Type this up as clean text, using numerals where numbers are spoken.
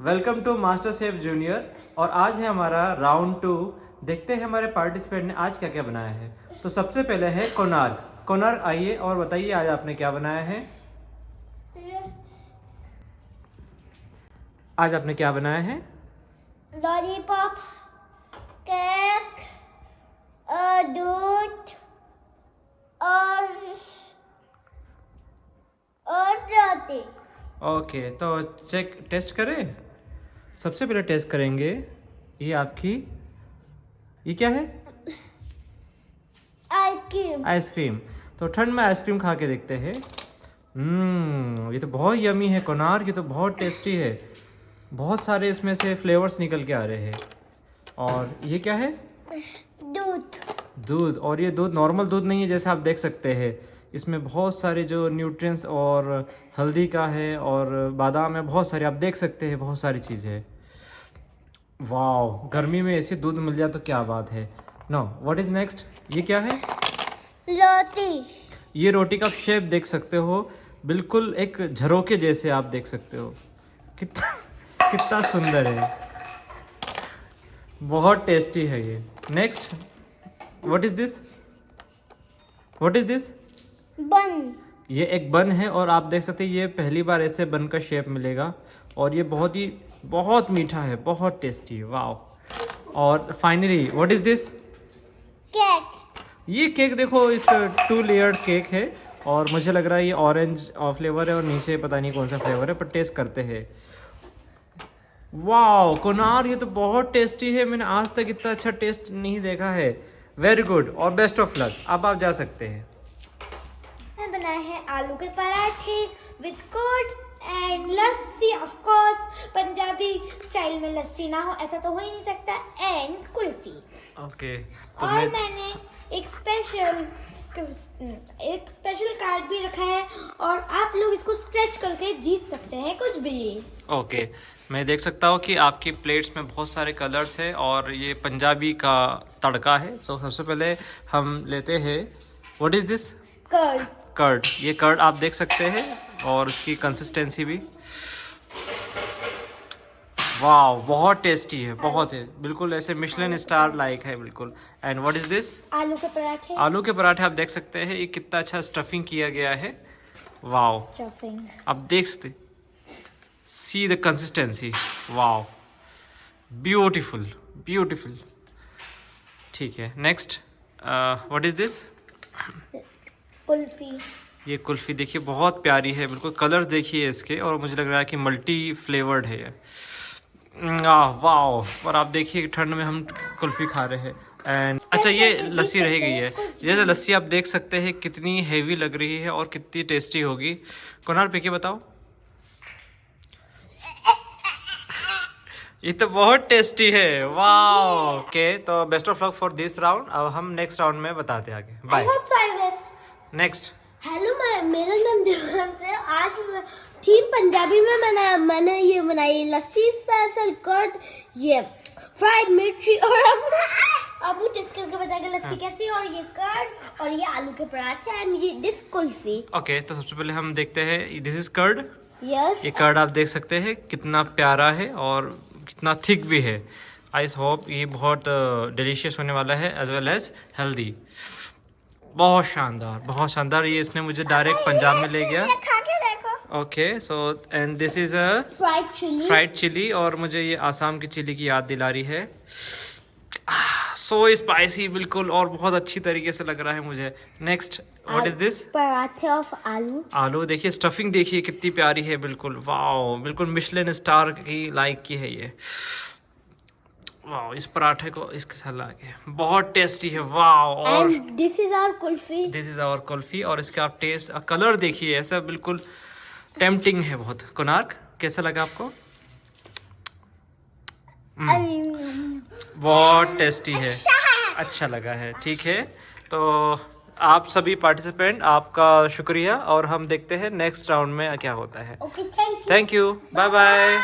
Welcome to master chef junior. और आज है हमारा राउंड 2। देखते हैं हमारे पार्टिसिपेंट ने आज क्या क्या बनाया है। तो सबसे पहले है कोणार्क। कोणार्क आइए और बताइए आज आपने क्या बनाया है। आज आपने क्या बनाया है? लॉलीपॉप, केक, दूध और रोटी। ओके, तो टेस्ट करें। सबसे पहले टेस्ट करेंगे ये आपकी, ये क्या है? आइसक्रीम। आइसक्रीम। तो ठंड में आइसक्रीम खा के देखते हैं। ये तो बहुत यमी है कोणार्क, ये तो बहुत टेस्टी है। बहुत सारे इसमें से फ्लेवर्स निकल के आ रहे हैं। और ये क्या है? दूध। दूध। और ये दूध नॉर्मल दूध नहीं है, जैसे आप देख सकते हैं इसमें बहुत सारे जो न्यूट्रिएंट्स और हल्दी का है और बादाम है, बहुत सारे आप देख सकते हैं, बहुत सारी चीज़ें हैं। वाह, गर्मी में ऐसे दूध मिल जाए तो क्या बात है। No, what is next? ये क्या है? रोटी। ये रोटी का शेप देख सकते हो, बिल्कुल एक झरोके जैसे आप देख सकते हो। कितना कितना सुंदर है, बहुत टेस्टी है ये। Next, what is this? What is this? बन। ये एक बन है और आप देख सकते हैं ये पहली बार ऐसे बन का शेप मिलेगा। और ये बहुत मीठा है, बहुत टेस्टी है। वाह। और finally what is this? Cake. ये केक देखो, इसका 2 लेयर्ड केक है और मुझे लग रहा है ये ऑरेंज फ्लेवर है और नीचे पता नहीं कौन सा फ्लेवर है, पर टेस्ट करते हैं। वाह कोणार्क, ये तो बहुत टेस्टी है। मैंने आज तक इतना अच्छा टेस्ट नहीं देखा है। वेरी गुड और बेस्ट ऑफ लक। अब आप जा सकते हैं। मैं बनाए हैं आलू के पराठे with curd and lassi. Of course Punjabi style में लस्सी ना हो ऐसा तो हो ही नहीं सकता। एंड कुल्फी। ओके, तो और मैंने एक स्पेशल कार्ड भी रखा है और आप लोग इसको स्क्रैच करके जीत सकते हैं कुछ भी। ओके, मैं देख सकता हूँ कि आपकी प्लेट्स में बहुत सारे कलर्स है और ये पंजाबी का तड़का है। सो सबसे पहले हम लेते हैं, what is this? Curd. Curd. ये कर्ड आप देख सकते हैं और उसकी कंसिस्टेंसी भी वाह, बहुत टेस्टी है, बहुत है, बिल्कुल ऐसे मिशेलिन स्टार लाइक है बिल्कुल। And what is this? आलू के पराठे। आलू के पराठे आप देख सकते हैं, ये कितना अच्छा स्टफिंग किया गया है। वाह, स्टफिंग आप देख सकते, सी द कंसिस्टेंसी। वाह, ब्यूटीफुल ब्यूटीफुल। ठीक है, next what is this? Kulfi. ये कुल्फी देखिए बहुत प्यारी है, बिल्कुल कलर्स देखिए इसके, और मुझे लग रहा है कि मल्टी फ्लेवर्ड है ये। वाह। और आप देखिए ठंड में हम कुल्फी खा रहे हैं। एंड अच्छा, ये लस्सी रह गई है। जैसे लस्सी आप देख सकते हैं कितनी हेवी लग रही है और कितनी टेस्टी होगी। कोणार्क पी के बताओ। ये तो बहुत टेस्टी है। वाह। ओके, तो best of luck for this round. अब हम नेक्स्ट राउंड में बताते हैं आगे। बाय। नेक्स्ट। हेलो, मेरा नाम देवांश है। आज थीम पंजाबी में मैंने ये बनाई लस्सी स्पेशल कर्ड, ये फ्राइड मिर्ची और अब वो टेस्ट करके बताएगा लस्सी कैसी, और ये कर्ड और ये आलू के पराठे एंड ये दिस कुल्फी। ओके, तो सबसे पहले हम देखते हैं, दिस इज कर्ड। यस। ये कर्ड आप देख सकते हैं कितना प्यारा है और कितना थिक भी है। आई होप ये बहुत डिलीशियस होने वाला है एज वेल एज हेल्दी। बहुत शानदार, बहुत शानदार। ये इसने मुझे डायरेक्ट पंजाब में ले गया। खा के देखो। Okay, so and this is a fried chilli, और मुझे ये आसाम की चिली की याद दिला रही है। सो स्पाइसी बिल्कुल, और बहुत अच्छी तरीके से लग रहा है मुझे। Next, what is this? पराठे ऑफ आलू। आलू देखिए, स्टफिंग देखिए कितनी प्यारी है, बिल्कुल वाओ, बिल्कुल मिशेलिन स्टार की लाइक की है ये। वाओ, इस पराठे को इसके साथ लाके बहुत टेस्टी है। वाओ। और this is our kulfi. This is our kulfi, और इसका आप टेस्ट कलर देखिए, ऐसा बिल्कुल टेम्पटिंग है बहुत। कोणार्क, कैसा लगा आपको? बहुत टेस्टी है, अच्छा लगा है। ठीक है, तो आप सभी पार्टिसिपेंट, आपका शुक्रिया, और हम देखते हैं नेक्स्ट राउंड में क्या होता है। Okay, thank you, bye bye.